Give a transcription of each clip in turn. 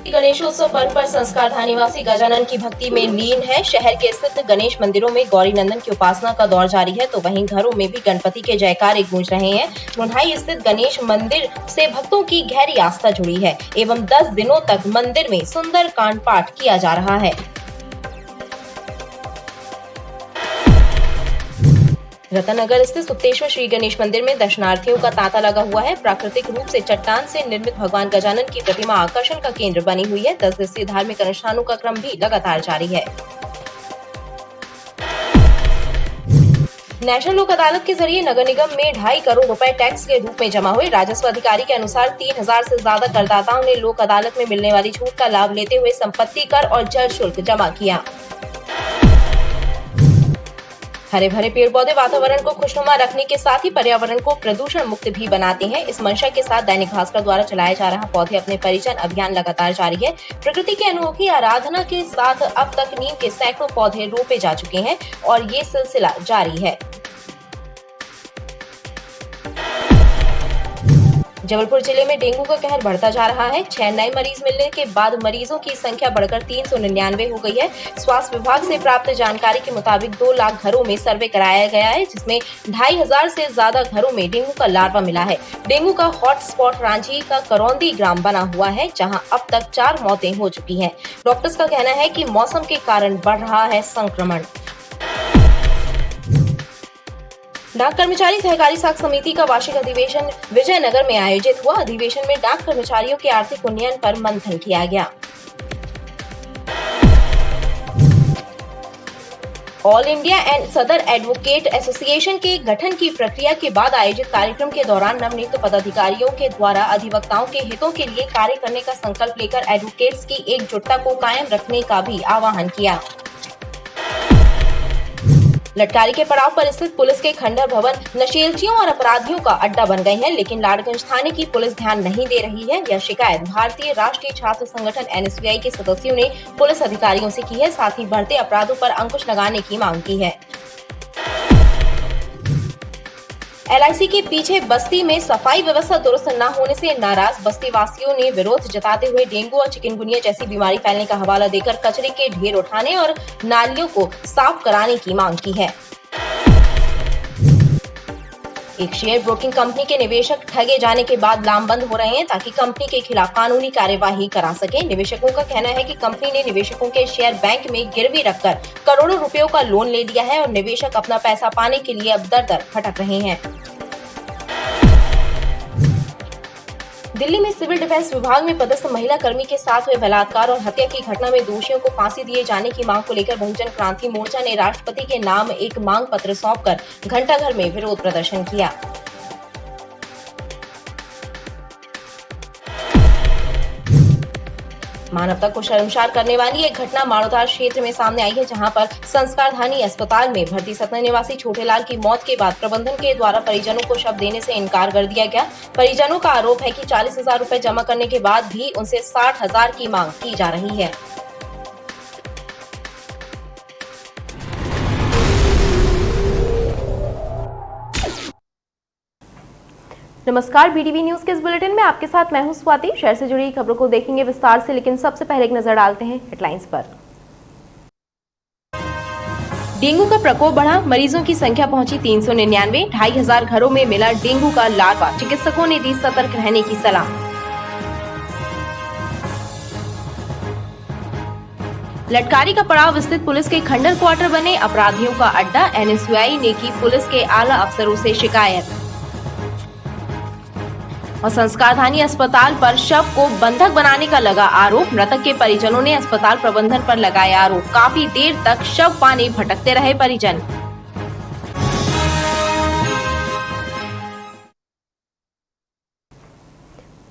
गणेशोत्सव पर्व पर संस्कारधाम निवासी गजानन की भक्ति में लीन है। शहर के स्थित गणेश मंदिरों में गौरी नंदन की उपासना का दौर जारी है, तो वहीं घरों में भी गणपति के जयकारे गूंज रहे हैं। नुन्हाई स्थित गणेश मंदिर से भक्तों की गहरी आस्था जुड़ी है एवं 10 दिनों तक मंदिर में सुंदर कांड पाठ किया जा रहा है। रतनगर स्थित सुप्तेश्वर श्री गणेश मंदिर में दर्शनार्थियों का तांता लगा हुआ है। प्राकृतिक रूप से चट्टान से निर्मित भगवान गजानन की प्रतिमा आकर्षण का केंद्र बनी हुई है। 10 दिवसीय धार्मिक अनुष्ठानों का क्रम भी लगातार जारी है। नेशनल लोक अदालत के जरिए नगर निगम में 2.5 करोड़ रुपए टैक्स के रूप में जमा हुए। राजस्व अधिकारी के अनुसार 3000 से ज्यादा करदाताओं ने लोक अदालत में मिलने वाली छूट का लाभ लेते हुए संपत्ति कर और जल शुल्क जमा किया। हरे भरे पेड़ पौधे वातावरण को खुशनुमा रखने के साथ ही पर्यावरण को प्रदूषण मुक्त भी बनाते हैं। इस मंशा के साथ दैनिक भास्कर द्वारा चलाया जा रहा पौधे अपने परिजन अभियान लगातार जारी है। प्रकृति की अनोखी आराधना के साथ अब तक नीम के सैकड़ों पौधे रोपे जा चुके हैं और ये सिलसिला जारी है। जबलपुर जिले में डेंगू का कहर बढ़ता जा रहा है। 6 नए मरीज मिलने के बाद मरीजों की संख्या बढ़कर 399 हो गई है। स्वास्थ्य विभाग से प्राप्त जानकारी के मुताबिक 2 लाख घरों में सर्वे कराया गया है, जिसमें 2500 से ज्यादा घरों में डेंगू का लार्वा मिला है। डेंगू का हॉटस्पॉट रांची का करौंदी ग्राम बना हुआ है, जहां अब तक 4 मौतें हो चुकी हैं। डॉक्टर्स का कहना है कि मौसम के कारण बढ़ रहा है संक्रमण। डाक कर्मचारी सहकारी साख समिति का वार्षिक अधिवेशन विजयनगर में आयोजित हुआ। अधिवेशन में डाक कर्मचारियों के आर्थिक उन्नयन पर मंथन किया गया। ऑल इंडिया एंड सदर एडवोकेट एसोसिएशन के गठन की प्रक्रिया के बाद आयोजित कार्यक्रम के दौरान नवनियुक्त पदाधिकारियों के द्वारा अधिवक्ताओं के हितों के लिए कार्य करने का संकल्प लेकर एडवोकेट्स की एकजुटता को कायम रखने का भी आह्वान किया। लटकारी के पड़ाव पर स्थित पुलिस के खंडर भवन नशेलचियों और अपराधियों का अड्डा बन गए हैं, लेकिन लाड़गंज थाने की पुलिस ध्यान नहीं दे रही है। यह शिकायत भारतीय राष्ट्रीय छात्र संगठन एनएसयूआई के सदस्यों ने पुलिस अधिकारियों से की है। साथ ही बढ़ते अपराधों पर अंकुश लगाने की मांग की है। एलआईसी के पीछे बस्ती में सफाई व्यवस्था दुरुस्त न होने से नाराज बस्ती वासियों ने विरोध जताते हुए डेंगू और चिकनगुनिया जैसी बीमारी फैलने का हवाला देकर कचरे के ढेर उठाने और नालियों को साफ कराने की मांग की है। एक शेयर ब्रोकिंग कंपनी के निवेशक ठगे जाने के बाद लामबंद हो रहे हैं, ताकि कंपनी के खिलाफ कानूनी कार्यवाही करा सके। निवेशकों का कहना है कि कंपनी ने निवेशकों के शेयर बैंक में गिरवी रखकर करोड़ों रुपयों का लोन ले लिया है और निवेशक अपना पैसा पाने के लिए अब दर-दर भटक रहे हैं। दिल्ली में सिविल डिफेंस विभाग में पदस्थ महिला कर्मी के साथ हुए बलात्कार और हत्या की घटना में दोषियों को फांसी दिए जाने की मांग को लेकर बहुजन क्रांति मोर्चा ने राष्ट्रपति के नाम एक मांग पत्र सौंपकर घंटाघर में विरोध प्रदर्शन किया। मानवता को शर्मसार करने वाली एक घटना माड़ोदार क्षेत्र में सामने आई है, जहां पर संस्कारधानी अस्पताल में भर्ती सतना निवासी छोटेलाल की मौत के बाद प्रबंधन के द्वारा परिजनों को शव देने से इनकार कर दिया गया। परिजनों का आरोप है कि 40,000 रुपए जमा करने के बाद भी उनसे 60,000 की मांग की जा रही है। नमस्कार, बीडीवी न्यूज के इस बुलेटिन में आपके साथ मैं हूं स्वाति। शहर से जुड़ी खबरों को देखेंगे विस्तार से, लेकिन सबसे पहले एक नजर डालते हैं हेडलाइंस पर। डेंगू का प्रकोप बढ़ा, मरीजों की संख्या पहुंची 399। 2500 घरों में मिला डेंगू का लार्वा, चिकित्सकों ने दी सतर्क रहने की सलाह। लटकारी का पड़ाव स्थित पुलिस के खंडर क्वार्टर बने अपराधियों का अड्डा, एनएसयूआई ने की पुलिस के आला अफसरों से शिकायत। और संस्कारधानी अस्पताल पर शव को बंधक बनाने का लगा आरोप, मृतक के परिजनों ने अस्पताल प्रबंधन पर लगाया आरोप। काफी देर तक शव पाने भटकते रहे परिजन।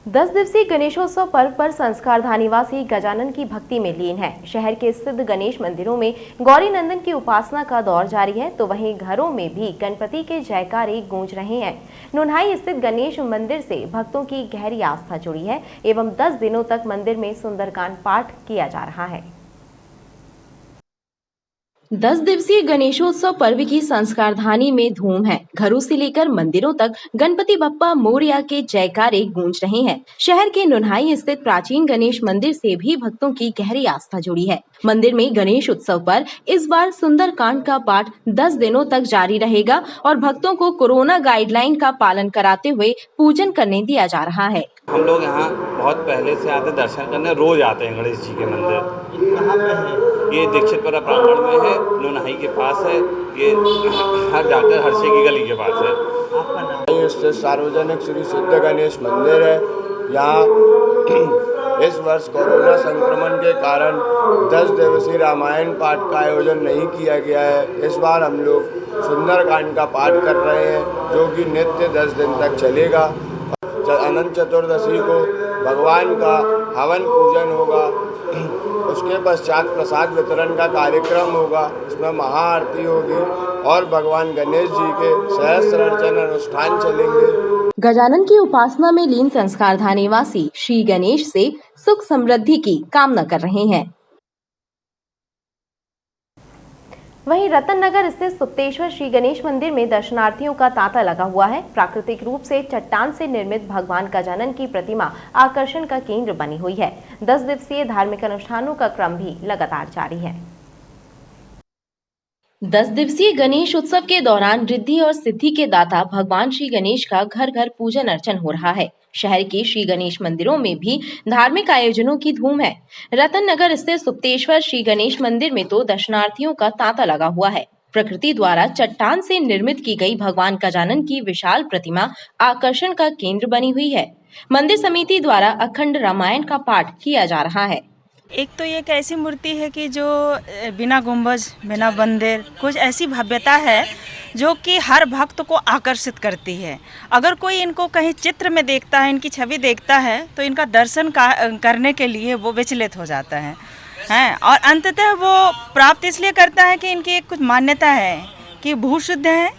दस दिवसीय गणेशोत्सव पर्व पर संस्कारधाम निवासी गजानन की भक्ति में लीन है। शहर के स्थित गणेश मंदिरों में गौरी नंदन की उपासना का दौर जारी है, तो वहीं घरों में भी गणपति के जयकारे गूंज रहे हैं। नुन्हाई स्थित गणेश मंदिर से भक्तों की गहरी आस्था जुड़ी है एवं 10 दिनों तक मंदिर में सुंदरकांड पाठ किया जा रहा है। 10 दिवसीय गणेशोत्सव पर्व की संस्कारधानी में धूम है। घरों से लेकर मंदिरों तक गणपति बप्पा मोरया के जयकारे गूंज रहे हैं। शहर के नुन्हाई स्थित प्राचीन गणेश मंदिर से भी भक्तों की गहरी आस्था जुड़ी है। मंदिर में गणेश उत्सव पर इस बार सुंदरकांड का पाठ 10 दिनों तक जारी रहेगा और भक्तों को कोरोना गाइडलाइन का पालन कराते हुए पूजन करने दिया जा रहा है। हम लोग यहाँ बहुत पहले से आते दर्शन करने, रोज आते हैं गणेश जी के मंदिर। कहाँ पे है? ये दीक्षितपुरा प्रांगण में है, नुनहाई के पास है। ये हर डॉक्टर हर्षे की गली के पास है। आपका नाम? स्थित सार्वजनिक श्री सिद्ध गणेश मंदिर है। यहाँ इस वर्ष कोरोना संक्रमण के कारण 10 दिवसीय रामायण पाठ का आयोजन नहीं किया गया है। इस बार हम लोग सुंदरकांड का पाठ कर रहे हैं, जो कि नित्य 10 दिन तक चलेगा। अनंत चतुर्दशी को भगवान का हवन पूजन होगा। उसके पश्चात प्रसाद वितरण का कार्यक्रम होगा। इसमें महाआरती होगी और भगवान गणेश जी के सहस्त्र अर्चन अनुष्ठान चलेंगे। गजानन की उपासना में लीन संस्कारधाम निवासी श्री गणेश से सुख समृद्धि की कामना कर रहे हैं। वहीं रतन नगर स्थित सुप्तेश्वर श्री गणेश मंदिर में दर्शनार्थियों का तांता लगा हुआ है। प्राकृतिक रूप से चट्टान से निर्मित भगवान गजानन की प्रतिमा आकर्षण का केंद्र बनी हुई है। 10 दिवसीय धार्मिक अनुष्ठानों का क्रम भी लगातार जारी है। 10 दिवसीय गणेश उत्सव के दौरान रिद्धि और सिद्धि के दाता भगवान श्री गणेश का घर घर पूजन अर्चन हो रहा है। शहर के श्री गणेश मंदिरों में भी धार्मिक आयोजनों की धूम है। रतन नगर स्थित सुप्तेश्वर श्री गणेश मंदिर में तो दर्शनार्थियों का तांता लगा हुआ है। प्रकृति द्वारा चट्टान से निर्मित की गई भगवान गजानन की विशाल प्रतिमा आकर्षण का केंद्र बनी हुई है। मंदिर समिति द्वारा अखंड रामायण का पाठ किया जा रहा है। एक तो ये एक ऐसी मूर्ति है कि जो बिना गुंबज, बिना मंदिर, कुछ ऐसी भव्यता है जो कि हर भक्त को आकर्षित करती है। अगर कोई इनको कहीं चित्र में देखता है, इनकी छवि देखता है, तो इनका दर्शन करने के लिए वो विचलित हो जाता है और अंततः वो प्राप्त इसलिए करता है कि इनकी एक कुछ मान्यता है कि भू शुद्ध है।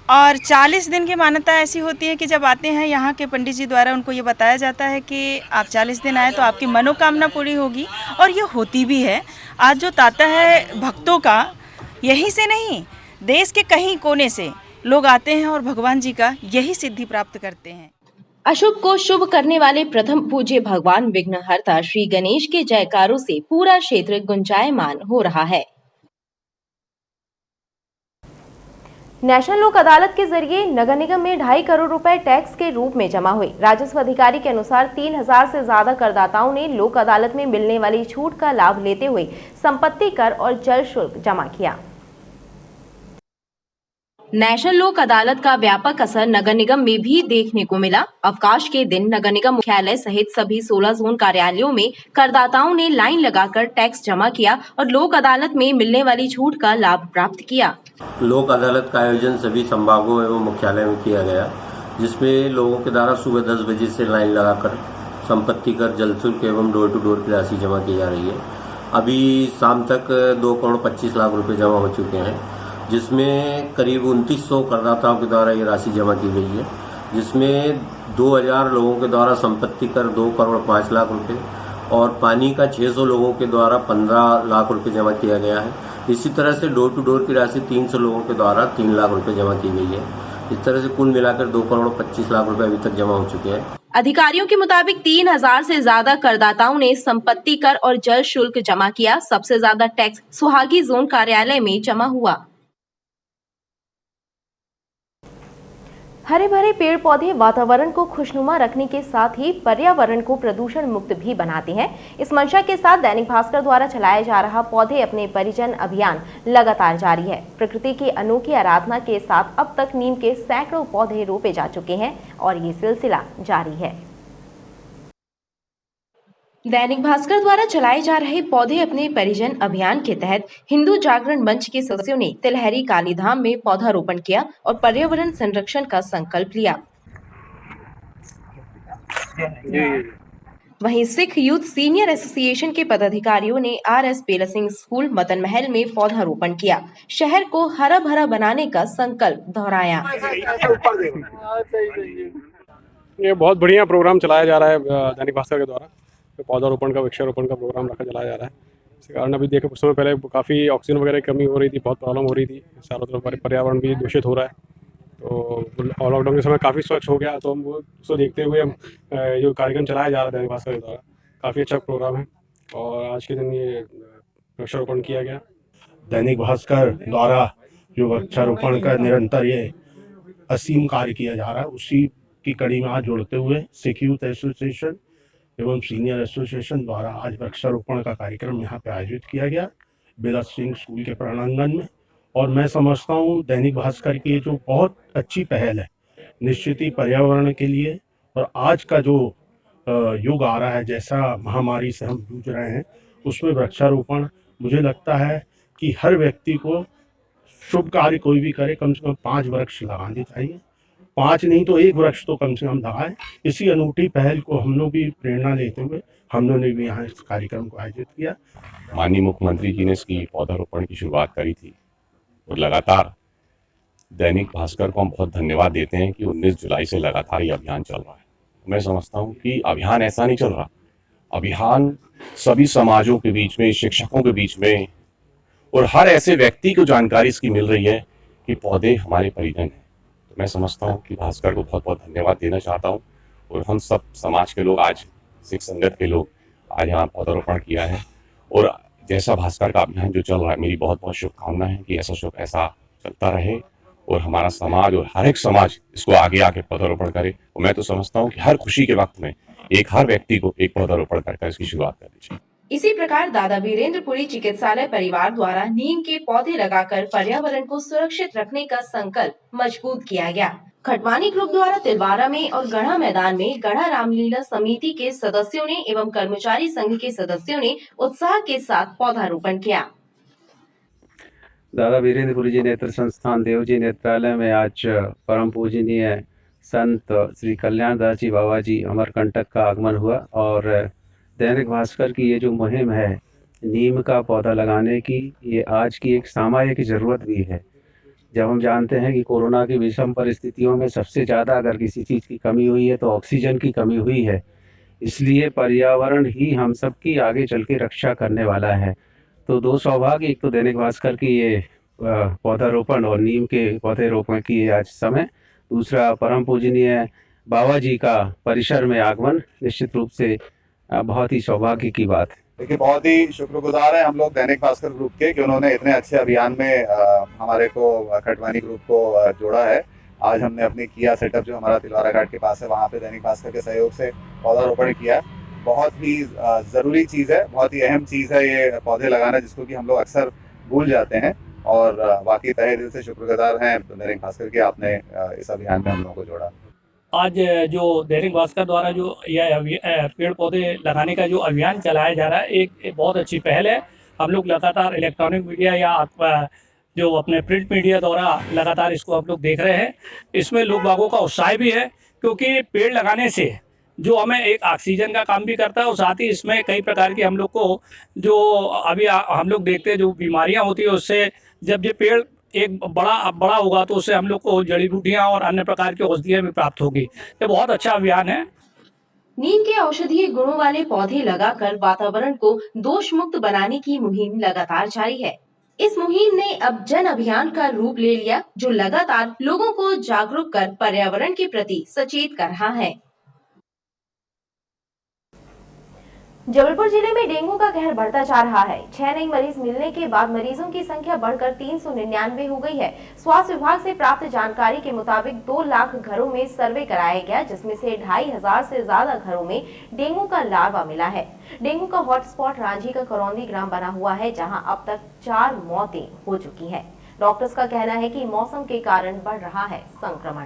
और 40 दिन की मान्यता ऐसी होती है कि जब आते हैं यहाँ के पंडित जी द्वारा उनको ये बताया जाता है कि आप 40 दिन आए तो आपकी मनोकामना पूरी होगी, और ये होती भी है। आज जो तांता है भक्तों का, यहीं से नहीं, देश के कहीं कोने से लोग आते हैं और भगवान जी का यही सिद्धि प्राप्त करते हैं। अशुभ को शुभ करने वाले प्रथम पूज्य भगवान विघ्नहर्ता श्री गणेश के जयकारों से पूरा क्षेत्र गुंजायमान हो रहा है। नेशनल लोक अदालत के जरिए नगर निगम में 2.5 करोड़ रुपए टैक्स के रूप में जमा हुए। राजस्व अधिकारी के अनुसार 3000 से ज्यादा करदाताओं ने लोक अदालत में मिलने वाली छूट का लाभ लेते हुए संपत्ति कर और जल शुल्क जमा किया। नेशनल लोक अदालत का व्यापक असर नगर निगम में भी देखने को मिला। अवकाश के दिन नगर निगम मुख्यालय सहित सभी 16 जोन कार्यालयों में करदाताओं ने लाइन लगाकर टैक्स जमा किया और लोक अदालत में मिलने वाली छूट का लाभ प्राप्त किया। लोक अदालत का आयोजन सभी संभागों एवं मुख्यालय में किया गया, जिसमें लोगों के द्वारा सुबह 10 बजे से लाइन लगाकर संपत्ति कर, जल शुल्क एवं डोर टू डोर की राशि जमा की जा रही है। अभी शाम तक 2 करोड़ 25 लाख रुपए जमा हो चुके हैं, जिसमें करीब 2900 करदाताओं के द्वारा ये राशि जमा की गई है, जिसमें 2000 लोगों के द्वारा संपत्ति कर 2 करोड़ 5 लाख रुपए और पानी का 600 लोगों के द्वारा 15 लाख रुपए जमा किया गया है। इसी तरह से डोर टू डोर की राशि 300 लोगों के द्वारा 3 लाख रुपए जमा की गई है। इस तरह से कुल मिलाकर 2 करोड़ 25 लाख रुपए अभी तक जमा हो चुके हैं। अधिकारियों के मुताबिक 3000 से ज्यादा करदाताओं ने संपत्ति कर और जल शुल्क जमा किया। सबसे ज्यादा टैक्स सुहागी जोन कार्यालय में जमा हुआ। हरे भरे पेड़ पौधे वातावरण को खुशनुमा रखने के साथ ही पर्यावरण को प्रदूषण मुक्त भी बनाते हैं। इस मंशा के साथ दैनिक भास्कर द्वारा चलाया जा रहा पौधे अपने परिजन अभियान लगातार जारी है। प्रकृति की अनोखी आराधना के साथ अब तक नीम के सैकड़ों पौधे रोपे जा चुके हैं और ये सिलसिला जारी है। दैनिक भास्कर द्वारा चलाए जा रहे पौधे अपने परिजन अभियान के तहत हिंदू जागरण मंच के सदस्यों ने तिलहरी कालीधाम में पौधारोपण किया और पर्यावरण संरक्षण का संकल्प लिया। वहीं सिख यूथ सीनियर एसोसिएशन के पदाधिकारियों ने RS बेला सिंह स्कूल मदन महल में पौधारोपण किया। शहर को हरा भरा बनाने का संकल्प दोहराया। ये बहुत बढ़िया प्रोग्राम चलाया जा रहा है दैनिक भास्कर के द्वारा। पौधारोपण का, वृक्षारोपण का प्रोग्राम चलाया जा रहा है। इस कारण अभी देखो कुछ समय पहले काफ़ी ऑक्सीजन वगैरह की कमी हो रही थी, बहुत प्रॉब्लम हो रही थी, चारों तरफ पर्यावरण भी दूषित हो रहा है। तो लॉकडाउन के समय काफ़ी स्वच्छ हो गया, तो हम वो उसको देखते हुए हम जो कार्यक्रम चलाया जा रहा है दैनिक भास्कर के द्वारा, काफ़ी अच्छा प्रोग्राम है और आज के दिन ये वृक्षारोपण किया गया। दैनिक भास्कर द्वारा जो वृक्षारोपण का निरंतर ये असीम कार्य किया जा रहा है, उसी की कड़ी में आज जोड़ते हुए सिख यूथ एसोसिएशन एवं सीनियर एसोसिएशन द्वारा आज वृक्षारोपण का कार्यक्रम यहाँ पे आयोजित किया गया बेला सिंह स्कूल के प्रांगण में। और मैं समझता हूँ दैनिक भास्कर की ये जो बहुत अच्छी पहल है, निश्चित ही पर्यावरण के लिए और आज का जो युग आ रहा है, जैसा महामारी से हम जूझ रहे हैं, उसमें वृक्षारोपण मुझे लगता है कि हर व्यक्ति को शुभ कार्य कोई भी करे कम से कम 5 वृक्ष लगाने चाहिए। 5 नहीं तो 1 वृक्ष तो कम से कम लगाएं। इसी अनूठी पहल को हम लोग भी प्रेरणा लेते हुए हम लोगों ने भी यहाँ इस कार्यक्रम को आयोजित किया। माननीय मुख्यमंत्री जी ने इसकी पौधारोपण की शुरुआत करी थी और लगातार दैनिक भास्कर को हम बहुत धन्यवाद देते हैं कि 19 जुलाई से लगातार ये अभियान चल रहा है। मैं समझता हूँ कि अभियान ऐसा नहीं चल रहा, अभियान सभी समाजों के बीच में, शिक्षकों के बीच में और हर ऐसे व्यक्ति को जानकारी इसकी मिल रही है कि पौधे हमारे परिजन हैं। तो मैं समझता हूँ कि भास्कर को बहुत बहुत धन्यवाद देना चाहता हूँ और हम सब समाज के लोग, आज सिख संगत के लोग आज यहाँ पौधारोपण किया है और जैसा भास्कर का अभियान जो चल रहा है, मेरी बहुत बहुत शुभकामनाएं हैं कि ऐसा चलता रहे और हमारा समाज और हर एक समाज इसको आगे आके पौधारोपण करे। और मैं तो समझता हूँ कि हर खुशी के वक्त में हर व्यक्ति को एक पौधारोपण करके इसकी शुरुआत करनी चाहिए। इसी प्रकार दादा वीरेंद्रपुरी चिकित्सालय परिवार द्वारा नीम के पौधे लगाकर पर्यावरण को सुरक्षित रखने का संकल्प मजबूत किया गया। खटवानी ग्रुप द्वारा तिलवारा में और गढ़ा मैदान में गढ़ा रामलीला समिति के सदस्यों ने एवं कर्मचारी संघ के सदस्यों ने उत्साह के साथ पौधारोपण किया। दादा वीरेंद्रपुरी जी नेत्र संस्थान देवजी नेत्रालय में आज परम पूजनीय संत श्री कल्याण दास जी बाबा जी अमरकंटक का आगमन हुआ और दैनिक भास्कर की ये जो मुहिम है नीम का पौधा लगाने की, ये आज की एक सामायिक ज़रूरत भी है। जब हम जानते हैं कि कोरोना की विषम परिस्थितियों में सबसे ज़्यादा अगर किसी चीज़ की कमी हुई है तो ऑक्सीजन की कमी हुई है, इसलिए पर्यावरण ही हम सब की आगे चल के रक्षा करने वाला है। तो 2 सौभाग्य, एक तो दैनिक भास्कर की ये पौधारोपण और नीम के पौधे रोपण की आज समय, दूसरा परम पूजनीय बाबा जी का परिसर में आगमन निश्चित रूप से बहुत ही सौभाग्य की बात है। देखिए, बहुत ही शुक्रगुजार है हम लोग दैनिक भास्कर ग्रुप के कि उन्होंने इतने अच्छे अभियान में हमारे को खटवानी ग्रुप को जोड़ा है। आज हमने अपनी किया सेटअप जो हमारा तिलवारा घाट के पास है, वहाँ पे दैनिक भास्कर के सहयोग से पौधारोपण किया। बहुत ही ज़रूरी चीज़ है, बहुत ही अहम चीज़ है ये पौधे लगाना, जिसको कि हम लोग अक्सर भूल जाते हैं और वाकई तहे दिल से शुक्रगुजार हैं दैनिक भास्कर के, आपने इस अभियान में हम लोगों को जोड़ा। आज जो दैनिक भास्कर द्वारा जो यह पेड़ पौधे लगाने का जो अभियान चलाया जा रहा है, एक बहुत अच्छी पहल है। हम लोग लगातार इलेक्ट्रॉनिक मीडिया या जो अपने प्रिंट मीडिया द्वारा लगातार इसको आप लोग देख रहे हैं। इसमें लोग बागों का उत्साह भी है, क्योंकि पेड़ लगाने से जो हमें एक ऑक्सीजन का काम भी करता है और साथ ही इसमें कई प्रकार की हम लोग को जो अभी हम लोग देखते हैं जो बीमारियां होती है, उससे जब ये पेड़ एक बड़ा होगा तो उससे हम लोग को जड़ी बूटियां और अन्य प्रकार की औषधियां भी प्राप्त होगी। ये बहुत अच्छा अभियान है। नीम के औषधीय गुणों वाले पौधे लगाकर वातावरण को दोष मुक्त बनाने की मुहिम लगातार जारी है। इस मुहिम ने अब जन अभियान का रूप ले लिया, जो लगातार लोगों को जागरूक कर पर्यावरण के प्रति सचेत कर रहा है। जबलपुर जिले में डेंगू का कहर बढ़ता जा रहा है। 6 नए मरीज मिलने के बाद मरीजों की संख्या बढ़कर 399 हो गई है। स्वास्थ्य विभाग से प्राप्त जानकारी के मुताबिक 2 लाख घरों में सर्वे कराया गया, जिसमें से 2500 से ज्यादा घरों में डेंगू का लार्वा मिला है। डेंगू का हॉटस्पॉट रांची का करौंदी ग्राम बना हुआ है, जहाँ अब तक 4 मौतें हो चुकी है। डॉक्टर्स का कहना है कि मौसम के कारण बढ़ रहा है संक्रमण।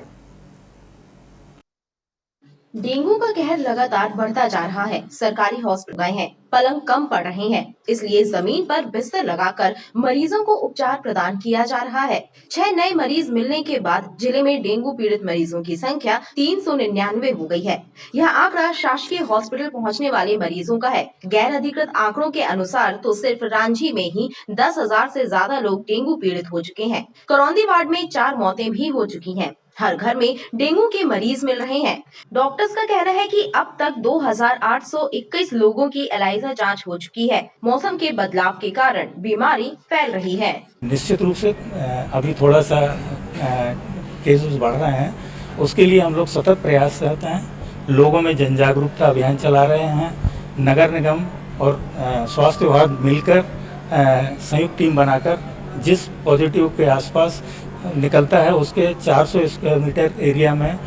डेंगू का कहर लगातार बढ़ता जा रहा है। सरकारी हॉस्पिटल गए हैं, पलंग कम पड़ रहे हैं, इसलिए जमीन पर बिस्तर लगाकर मरीजों को उपचार प्रदान किया जा रहा है। 6 नए मरीज मिलने के बाद जिले में डेंगू पीड़ित मरीजों की संख्या 399 हो गई है। यह आंकड़ा शासकीय हॉस्पिटल पहुंचने वाले मरीजों का है। गैर अधिकृत आंकड़ों के अनुसार तो सिर्फ रांची में ही 10,000 से ज्यादा लोग डेंगू पीड़ित हो चुके हैं। करौंदी वार्ड में 4 मौतें भी हो चुकी हैं। हर घर में डेंगू के मरीज मिल रहे हैं। डॉक्टर्स का कहना है कि अब तक 2821 लोगों की एलाइजा जांच हो चुकी है। मौसम के बदलाव के कारण बीमारी फैल रही है। निश्चित रूप से अभी थोड़ा सा केसेस बढ़ रहे हैं, उसके लिए हम लोग सतत प्रयास करते हैं। लोगों में जन जागरूकता अभियान चला रहे हैं। नगर निगम और स्वास्थ्य विभाग मिलकर संयुक्त टीम बनाकर जिस पॉजिटिव के आसपास निकलता है उसके 400 स्क्वायर मीटर एरिया में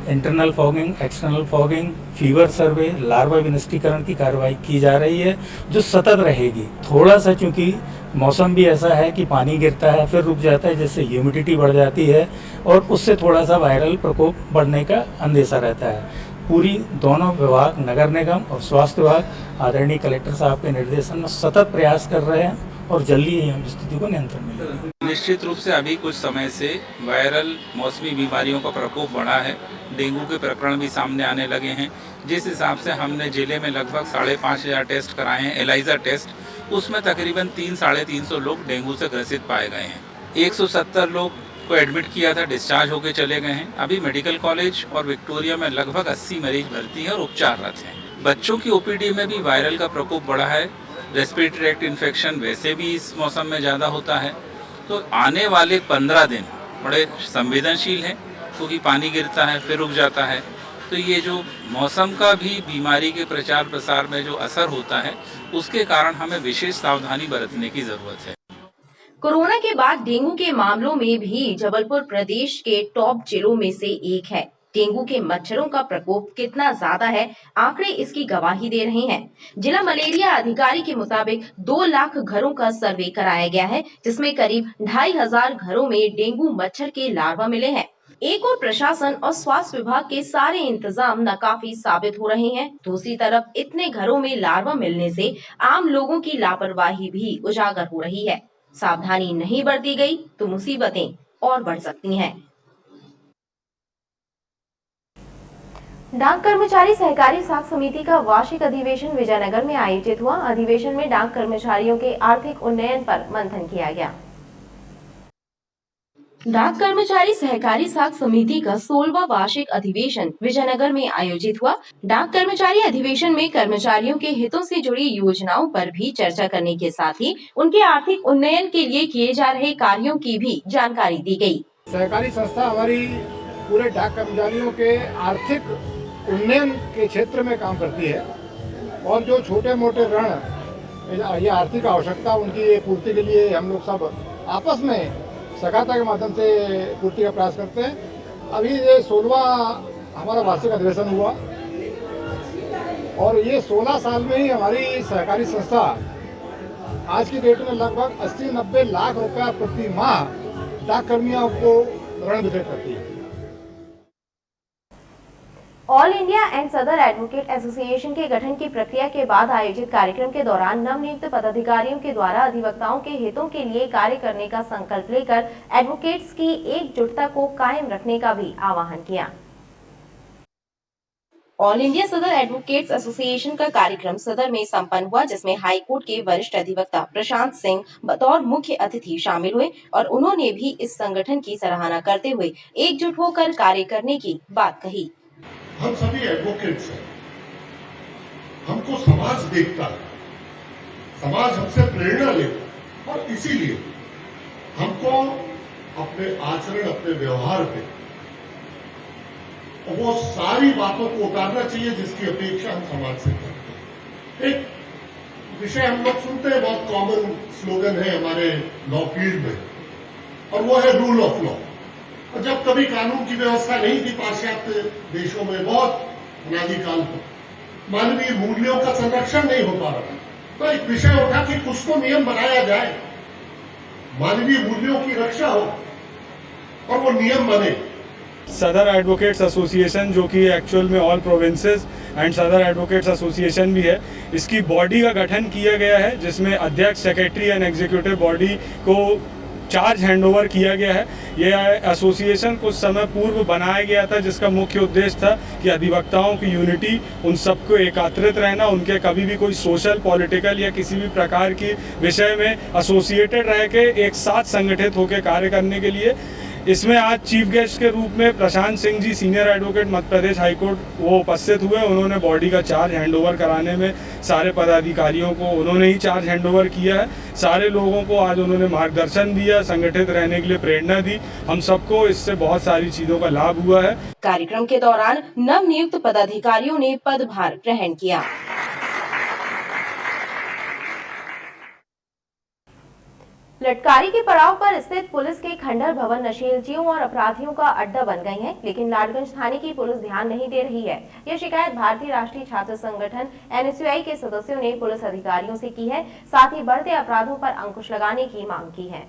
internal fogging, external fogging, fever survey, larva विनिष्टीकरण की कार्रवाई की जा रही है, जो सतत रहेगी। थोड़ा सा चूंकि मौसम भी ऐसा है कि पानी गिरता है फिर रुक जाता है, जिससे ह्यूमिडिटी बढ़ जाती है और उससे थोड़ा सा वायरल प्रकोप बढ़ने का अंदेशा रहता है। पूरी दोनों विभाग, नगर निगम और स्वास्थ्य विभाग आदरणीय कलेक्टर साहब के निर्देशन में सतत प्रयास कर रहे हैं और जल्दी ही हम स्थिति को नियंत्रण में लेंगे। निश्चित रूप से अभी कुछ समय से वायरल मौसमी बीमारियों का प्रकोप बढ़ा है। डेंगू के प्रकरण भी सामने आने लगे हैं। जिस हिसाब से हमने जिले में लगभग 5,500 टेस्ट कराए हैं, एलाइजा टेस्ट, उसमें तकरीबन 300-350 लोग डेंगू से ग्रसित पाए गए हैं। 170 लोग को एडमिट किया था, डिस्चार्ज होकर चले गए हैं। अभी मेडिकल कॉलेज और विक्टोरिया में लगभग 80 मरीज भर्ती हैं और उपचाररत हैं। बच्चों की ओपीडी में भी वायरल का प्रकोप बढ़ा है। रेस्पिरेटरी ट्रैक्ट इन्फेक्शन वैसे भी इस मौसम में ज़्यादा होता है, तो आने वाले 15 दिन बड़े संवेदनशील हैं, क्योंकि पानी गिरता है फिर रुक जाता है। तो ये जो मौसम का भी बीमारी के प्रचार प्रसार में जो असर होता है, उसके कारण हमें विशेष सावधानी बरतने की जरूरत है। कोरोना के बाद डेंगू के मामलों में भी जबलपुर प्रदेश के टॉप जिलों में से एक है। डेंगू के मच्छरों का प्रकोप कितना ज्यादा है, आंकड़े इसकी गवाही दे रहे हैं। जिला मलेरिया अधिकारी के मुताबिक 2 लाख घरों का सर्वे कराया गया है, जिसमें करीब 2,500 घरों में डेंगू मच्छर के लार्वा मिले हैं। एक और प्रशासन और स्वास्थ्य विभाग के सारे इंतजाम नाकाफी साबित हो रहे हैं। दूसरी तरफ इतने घरों में लार्वा मिलने से आम लोगों की लापरवाही भी उजागर हो रही है। सावधानी नहीं बरती गई तो मुसीबतें और बढ़ सकती हैं। डाक कर्मचारी सहकारी साख समिति का वार्षिक अधिवेशन विजयनगर में आयोजित हुआ। अधिवेशन में डाक कर्मचारियों के आर्थिक उन्नयन पर मंथन किया गया। डाक कर्मचारी सहकारी साख समिति का 16वां वार्षिक अधिवेशन विजयनगर में आयोजित हुआ। डाक कर्मचारी अधिवेशन में कर्मचारियों के हितों से जुड़ी योजनाओं पर भी चर्चा करने के साथ ही उनके आर्थिक उन्नयन के लिए किए जा रहे कार्यों की भी जानकारी दी गई। सहकारी संस्था हमारी पूरे डाक कर्मचारियों के आर्थिक उन्नयन के क्षेत्र में काम करती है और जो छोटे मोटे ऋण या आर्थिक आवश्यकता उनकी पूर्ति के लिए हम लोग सब आपस में सहायता के माध्यम से पूर्ति का प्रयास करते हैं। अभी ये 16वां हमारा वार्षिक अधिवेशन हुआ और ये 16 साल में ही हमारी सहकारी संस्था आज की डेट में लगभग 80-90 लाख रुपया प्रति माह डाक कर्मियों को ऋण वितरित करती है। ऑल इंडिया एंड सदर एडवोकेट एसोसिएशन के गठन की प्रक्रिया के बाद आयोजित कार्यक्रम के दौरान नवनियुक्त पदाधिकारियों के द्वारा अधिवक्ताओं के हितों के लिए कार्य करने का संकल्प लेकर एडवोकेट्स की एकजुटता को कायम रखने का भी आह्वान किया। ऑल इंडिया सदर एडवोकेट्स एसोसिएशन का कार्यक्रम सदर में संपन्न हुआ, जिसमें हाई कोर्ट के वरिष्ठ अधिवक्ता प्रशांत सिंह बतौर मुख्य अतिथि शामिल हुए और उन्होंने भी इस संगठन की सराहना करते हुए एकजुट होकर कार्य करने की बात कही। हम सभी एडवोकेट्स हैं, हमको समाज देखता है, समाज हमसे प्रेरणा लेता है और इसीलिए हमको अपने आचरण, अपने व्यवहार पे वो सारी बातों को उतारना चाहिए जिसकी अपेक्षा हम समाज से करते हैं। एक विषय हम लोग सुनते हैं, बहुत कॉमन स्लोगन है हमारे लॉ फील्ड में, और वो है रूल ऑफ लॉ। और जब कभी कानून की व्यवस्था नहीं थी पाश्चात्य देशों में, बहुत अनादिकाल पर मानवीय मूल्यों का संरक्षण नहीं हो पा रहा, तो एक विषय उठा कि कुछ तो नियम बनाया जाए, मानवीय मूल्यों की रक्षा हो और वो नियम बने। सदर एडवोकेट्स एसोसिएशन, जो कि एक्चुअल में ऑल प्रोविंसेस एंड सदर एडवोकेट्स एसोसिएशन भी है, इसकी बॉडी का गठन किया गया है, जिसमें अध्यक्ष, सेक्रेटरी एंड एग्जीक्यूटिव बॉडी को चार्ज हैंडओवर किया गया है। यह एसोसिएशन कुछ समय पूर्व बनाया गया था, जिसका मुख्य उद्देश्य था कि अधिवक्ताओं की यूनिटी, उन सबको एकत्रित रहना, उनके कभी भी कोई सोशल, पॉलिटिकल या किसी भी प्रकार की विषय में एसोसिएटेड रह के एक साथ संगठित होकर कार्य करने के लिए इसमें आज चीफ गेस्ट के रूप में Prashant Singh ji, senior advocate Madhya Pradesh high court, वो उपस्थित हुए। उन्होंने बॉडी का चार्ज हैंडओवर कराने में सारे पदाधिकारियों को उन्होंने ही चार्ज हैंडओवर किया है। सारे लोगों को आज उन्होंने मार्गदर्शन दिया, संगठित रहने के लिए प्रेरणा दी। हम सबको इससे बहुत सारी चीजों का लाभ हुआ है। कार्यक्रम के दौरान नवनियुक्त पदाधिकारियों ने पदभार ग्रहण किया। लटकारी के पड़ाव पर स्थित पुलिस के खंडहर भवन नशीलचियों और अपराधियों का अड्डा बन गए हैं, लेकिन लाडगंज थाने की पुलिस ध्यान नहीं दे रही है। यह शिकायत भारतीय राष्ट्रीय छात्र संगठन NSUI के सदस्यों ने पुलिस अधिकारियों से की है। साथ ही बढ़ते अपराधों पर अंकुश लगाने की मांग की है।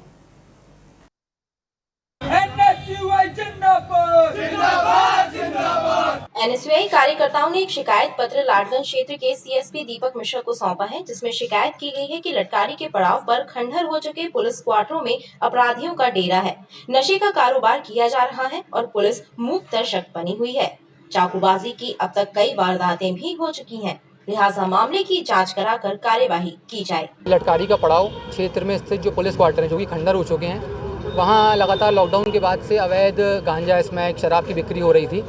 NSUI कार्यकर्ताओं ने एक शिकायत पत्र लाडगंज क्षेत्र के CSP दीपक मिश्रा को सौंपा है, जिसमें शिकायत की गई है कि लटकारी के पड़ाव पर खंडहर हो चुके पुलिस क्वार्टरों में अपराधियों का डेरा है, नशे का कारोबार किया जा रहा है और पुलिस मूक दर्शक बनी हुई है। चाकूबाजी की अब तक कई वारदातें भी हो चुकी हैं, लिहाजा मामले की जांच कराकर कार्यवाही की जाए। लटकारी का पड़ाव क्षेत्र में स्थित जो पुलिस क्वार्टर है, जो कि खंडहर हो चुके हैं, वहाँ लगातार लॉकडाउन के बाद से अवैध गांजा, स्मैक, शराब की बिक्री हो रही थी।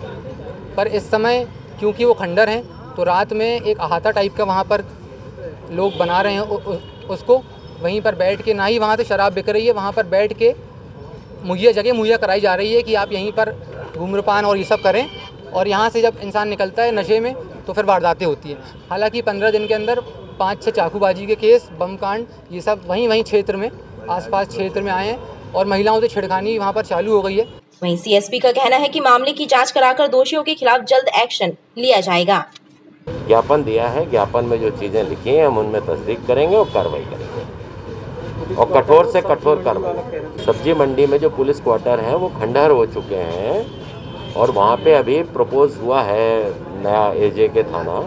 पर इस समय क्योंकि वो खंडहर हैं, तो रात में एक अहाता टाइप का वहाँ पर लोग बना रहे हैं उसको, वहीं पर बैठ के, ना ही वहाँ से शराब बिक रही है, वहाँ पर बैठ के जगह मुहैया कराई जा रही है कि आप यहीं पर धूम्रपान और ये सब करें, और यहाँ से जब इंसान निकलता है नशे में तो फिर वारदातें होती हैं। हालांकि 15 दिन के अंदर 5-6 चाकूबाजी के केस, बम कांड, ये सब वहीं क्षेत्र में, आसपास क्षेत्र में आए हैं और महिलाओं से छिड़खानी वहाँ पर चालू हो गई है। वहीं CSP का कहना है कि मामले की जांच कराकर दोषियों के खिलाफ जल्द एक्शन लिया जाएगा। ज्ञापन दिया है, ज्ञापन में जो चीजें लिखी हैं हम उनमें तस्दीक करेंगे और कार्रवाई करेंगे, और कठोर से कठोर कार्रवाई। सब्जी मंडी में जो पुलिस क्वार्टर है वो खंडहर हो चुके हैं और वहाँ पे अभी प्रपोज हुआ है नया AJ के थाना,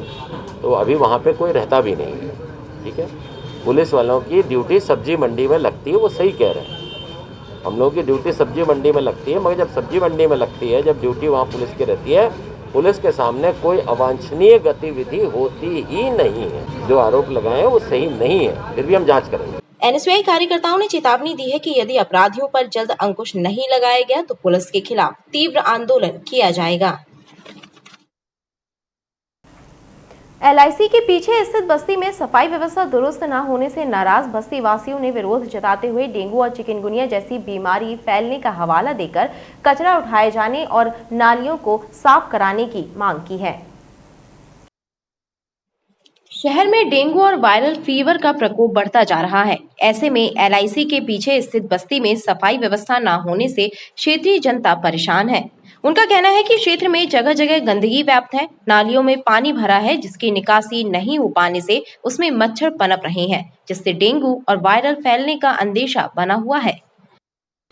तो अभी वहाँ पे कोई रहता भी नहीं है। ठीक है, पुलिस वालों की ड्यूटी सब्जी मंडी में लगती है, वो सही कह रहे हैं। हम लोगों की ड्यूटी सब्जी मंडी में लगती है, मगर जब सब्जी मंडी में लगती है, जब ड्यूटी वहाँ पुलिस की रहती है, पुलिस के सामने कोई अवांछनीय गतिविधि होती ही नहीं है। जो आरोप लगाए हैं वो सही नहीं है, फिर भी हम जांच करेंगे। NSUI कार्यकर्ताओं ने चेतावनी दी है कि यदि अपराधियों पर जल्द अंकुश नहीं लगाया गया तो पुलिस के खिलाफ तीव्र आंदोलन किया जाएगा। LIC के पीछे स्थित बस्ती में सफाई व्यवस्था दुरुस्त न होने से नाराज बस्ती वासियों ने विरोध जताते हुए डेंगू और चिकनगुनिया जैसी बीमारी फैलने का हवाला देकर कचरा उठाए जाने और नालियों को साफ कराने की मांग की है। शहर में डेंगू और वायरल फीवर का प्रकोप बढ़ता जा रहा है। ऐसे में LIC के पीछे स्थित बस्ती में सफाई व्यवस्था न होने से क्षेत्रीय जनता परेशान है। उनका कहना है कि क्षेत्र में जगह जगह गंदगी व्याप्त है, नालियों में पानी भरा है जिसकी निकासी नहीं हो पाने से उसमें मच्छर पनप रहे हैं, जिससे डेंगू और वायरल फैलने का अंदेशा बना हुआ है।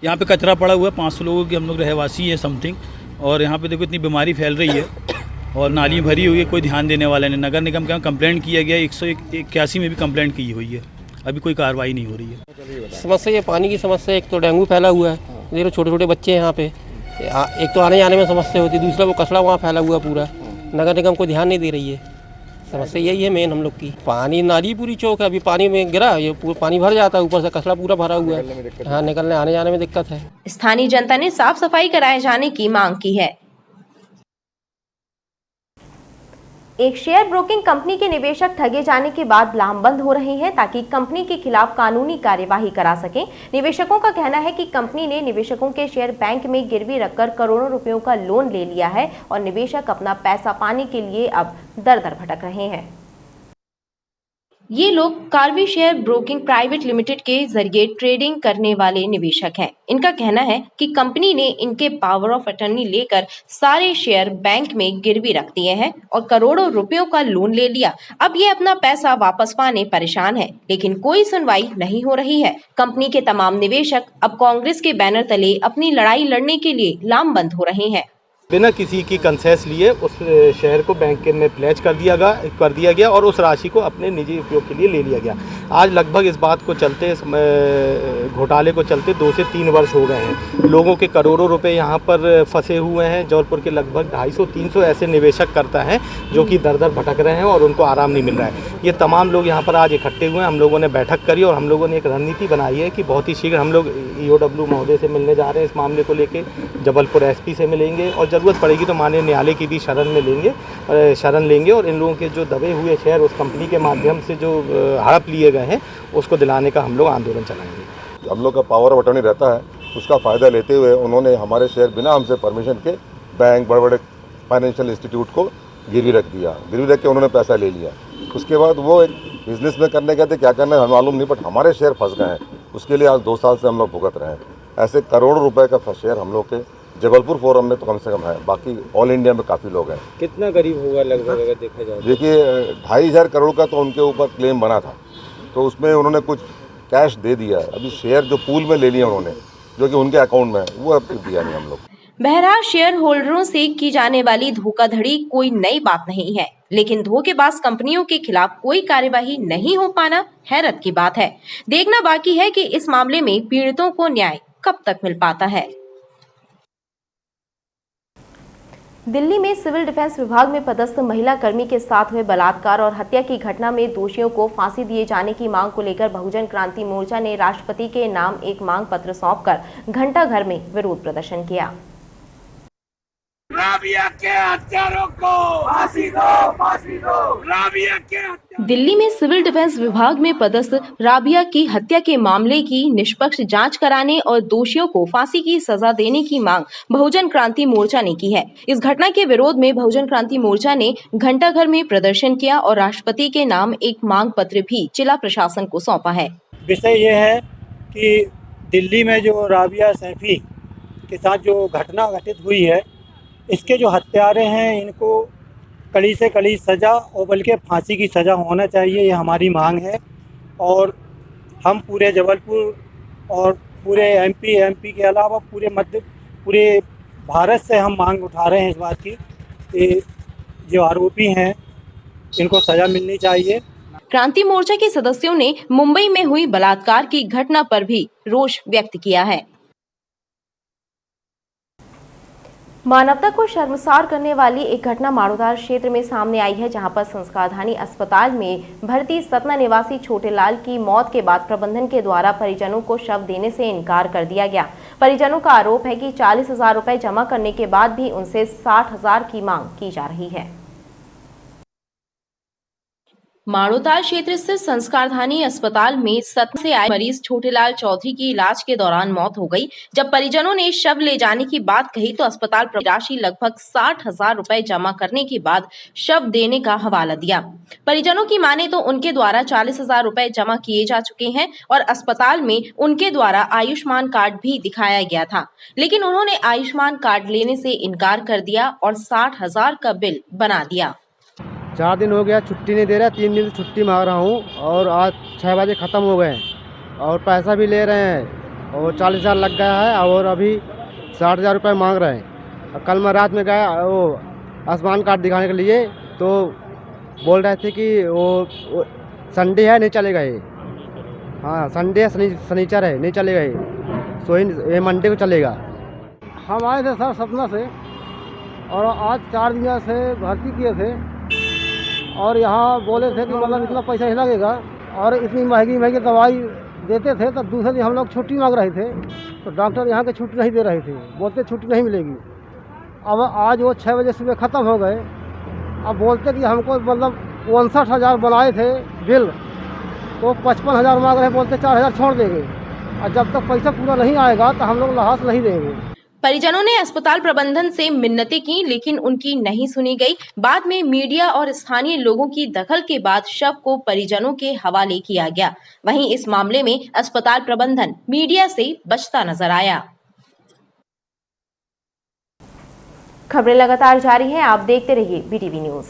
यहाँ पे कचरा पड़ा हुआ है, 500 लोगों की हम लोग रहवासी है समथिंग, और यहाँ पे देखो इतनी बीमारी फैल रही है और नाली भरी हुई है, कोई ध्यान देने वाला नहीं। नगर निगम का कंप्लेंट किया गया, 181 में भी कंप्लेंट की हुई है, अभी कोई कार्रवाई नहीं हो रही है। समस्या ये पानी की समस्या, एक तो डेंगू फैला हुआ है, देखो छोटे छोटे बच्चे हैं यहाँ पे, एक तो आने जाने में समस्या होती है, दूसरा वो कचरा वहाँ फैला हुआ पूरा, नगर निगम को ध्यान नहीं दे रही है। समस्या यही है मेन हम लोग की। पानी नाली पूरी चौक है, अभी पानी में गिरा ये पानी भर जाता है, ऊपर से कचरा पूरा भरा हुआ है, हाँ निकलने आने जाने में दिक्कत है। स्थानीय जनता ने साफ सफाई कराए जाने की मांग की है। एक शेयर ब्रोकिंग कंपनी के निवेशक ठगे जाने के बाद लामबंद हो रहे हैं ताकि कंपनी के खिलाफ कानूनी कार्यवाही करा सकें। निवेशकों का कहना है कि कंपनी ने निवेशकों के शेयर बैंक में गिरवी रखकर करोड़ों रुपयों का लोन ले लिया है और निवेशक अपना पैसा पाने के लिए अब दर-दर भटक रहे हैं। ये लोग Karvy share broking private limited के जरिए ट्रेडिंग करने वाले निवेशक हैं। इनका कहना है कि कंपनी ने इनके पावर ऑफ अटर्नी लेकर सारे शेयर बैंक में गिरवी रख दिए हैं और करोड़ों रुपयों का लोन ले लिया। अब ये अपना पैसा वापस पाने परेशान है, लेकिन कोई सुनवाई नहीं हो रही है। कंपनी के तमाम निवेशक अब कांग्रेस के बैनर तले अपनी लड़ाई लड़ने के लिए लामबंद हो रहे हैं। बिना किसी की कंसेस लिए उस शेयर को बैंक में प्लेज कर दिया गया और उस राशि को अपने निजी उपयोग के लिए ले लिया गया। आज लगभग इस बात को चलते, इस घोटाले को चलते 2 से 3 वर्ष हो गए हैं। लोगों के करोड़ों रुपए यहाँ पर फंसे हुए हैं। जौनपुर के लगभग 250-300 ऐसे निवेशक करता हैं जो कि दर दर भटक रहे हैं और उनको आराम नहीं मिल रहा है। ये तमाम लोग यहाँ पर आज इकट्ठे हुए हैं। हम लोगों ने बैठक करी और हम लोगों ने एक रणनीति बनाई है कि बहुत ही शीघ्र हम लोग EOW महोदय से मिलने जा रहे हैं। इस मामले को लेके जबलपुर SP से मिलेंगे और ज़रूरत पड़ेगी तो माननीय न्यायालय की भी शरण लेंगे और इन लोगों के जो दबे हुए शेयर उस कंपनी के माध्यम से जो हड़प लिए गए हैं उसको दिलाने का हम लोग आंदोलन चलाएंगे। हम लोग का पावर ऑफ अटॉर्नी रहता है, उसका फ़ायदा लेते हुए उन्होंने हमारे शेयर बिना हमसे परमिशन के बैंक, बड़े बड़े फाइनेंशियल इंस्टीट्यूट को गिरवी रख दिया। गिरवी रख के उन्होंने पैसा ले लिया। उसके बाद वो एक बिजनेस में करने गए थे, क्या करना है हमें मालूम नहीं, बट हमारे शेयर फंस गए हैं। उसके लिए आज 2 साल से हम लोग भुगत रहे हैं। ऐसे करोड़ों रुपए का शेयर हम लोग के जबलपुर फोरम में तो कम से कम है, बाकी ऑल इंडिया में काफ़ी लोग हैं। कितना करीब होगा लगभग अगर देखा जाए? देखिए 2,500 करोड़ का तो उनके ऊपर क्लेम बना था, तो उसमें उन्होंने कुछ कैश दे दिया है। अभी शेयर जो पूल में ले लिए उन्होंने, जो कि उनके अकाउंट में है, वो अब दिया नहीं हम लोग। बहरहाल शेयर होल्डरों से की जाने वाली धोखाधड़ी कोई नई बात नहीं है, लेकिन धोखेबाज कंपनियों के खिलाफ कोई कार्यवाही नहीं हो पाना हैरत की बात है। देखना बाकी है कि इस मामले में पीड़ितों को न्याय कब तक मिल पाता है। दिल्ली में सिविल डिफेंस विभाग में पदस्थ महिला कर्मी के साथ हुए बलात्कार और हत्या की घटना में दोषियों को फांसी दिए जाने की मांग को लेकर बहुजन क्रांति मोर्चा ने राष्ट्रपति के नाम एक मांग पत्र सौंपकर घंटाघर में विरोध प्रदर्शन किया। राबिया के हत्यारों को फांसी दो, फांसी दो। राबिया के दिल्ली में सिविल डिफेंस विभाग में पदस्थ राबिया की हत्या के मामले की निष्पक्ष जांच कराने और दोषियों को फांसी की सजा देने की मांग बहुजन क्रांति मोर्चा ने की है। इस घटना के विरोध में बहुजन क्रांति मोर्चा ने घंटाघर में प्रदर्शन किया और राष्ट्रपति के नाम एक मांग पत्र भी जिला प्रशासन को सौंपा है। विषय यह है कि दिल्ली में जो राबिया सैफी के साथ जो घटना घटित हुई है, इसके जो हत्यारे हैं इनको कड़ी से कड़ी सज़ा और बल्कि फांसी की सज़ा होना चाहिए, ये हमारी मांग है। और हम पूरे जबलपुर और पूरे MP के अलावा पूरे भारत से हम मांग उठा रहे हैं इस बात की कि जो आरोपी हैं इनको सज़ा मिलनी चाहिए। क्रांति मोर्चा के सदस्यों ने मुंबई में हुई बलात्कार की घटना पर भी रोष व्यक्त किया है। मानवता को शर्मसार करने वाली एक घटना माड़ोदार क्षेत्र में सामने आई है, जहां पर संस्कारधानी अस्पताल में भर्ती सतना निवासी छोटेलाल की मौत के बाद प्रबंधन के द्वारा परिजनों को शव देने से इनकार कर दिया गया। परिजनों का आरोप है कि 40,000 रुपए जमा करने के बाद भी उनसे 60,000 की मांग की जा रही है। माड़ोदार क्षेत्र स्थित संस्कारधानी अस्पताल में सतना से आए मरीज छोटेलाल चौधरी की इलाज के दौरान मौत हो गई। जब परिजनों ने शव ले जाने की बात कही तो अस्पताल राशि लगभग 60,000 रुपए जमा करने के बाद शव देने का हवाला दिया। परिजनों की माने तो उनके द्वारा 40,000 रुपए जमा किए जा चुके हैं और अस्पताल में उनके द्वारा आयुष्मान कार्ड भी दिखाया गया था, लेकिन उन्होंने आयुष्मान कार्ड लेने से इनकार कर दिया और 60,000 का बिल बना दिया। 4 दिन हो गया, छुट्टी नहीं दे रहा, 3 दिन छुट्टी मांग रहा हूँ और आज 6 बजे ख़त्म हो गए और पैसा भी ले रहे हैं और 40,000 लग गया है और अभी 60,000 रुपये मांग रहे हैं। और कल मैं रात में गया वो आयुष्मान कार्ड दिखाने के लिए तो बोल रहे थे कि वो संडे है नहीं चलेगा ये, हाँ संडे है शनिचर है नहीं चलेगा ये मंडे को चलेगा। हम आए थे सर सतना से और आज 4 दिन से भर्ती किए थे और यहाँ बोले थे कि मतलब इतना पैसा ही लगेगा और इतनी महंगी दवाई देते थे। तब दूसरे दिन हम लोग छुट्टी मांग रहे थे तो डॉक्टर यहाँ के छुट्टी नहीं दे रहे थे, बोलते छुट्टी नहीं मिलेगी। अब आज वो 6 बजे सुबह ख़त्म हो गए। अब बोलते कि हमको मतलब 59,000 बनाए थे बिल तो 55,000 मांग रहे, बोलते 4,000 छोड़ देंगे और जब तक पैसा पूरा नहीं आएगा तो हम लोग लाश नहीं देंगे। परिजनों ने अस्पताल प्रबंधन से मिन्नतें की, लेकिन उनकी नहीं सुनी गई। बाद में मीडिया और स्थानीय लोगों की दखल के बाद शव को परिजनों के हवाले किया गया। वहीं इस मामले में अस्पताल प्रबंधन मीडिया से बचता नजर आया। खबरें लगातार जारी हैं, आप देखते रहिए BTV न्यूज।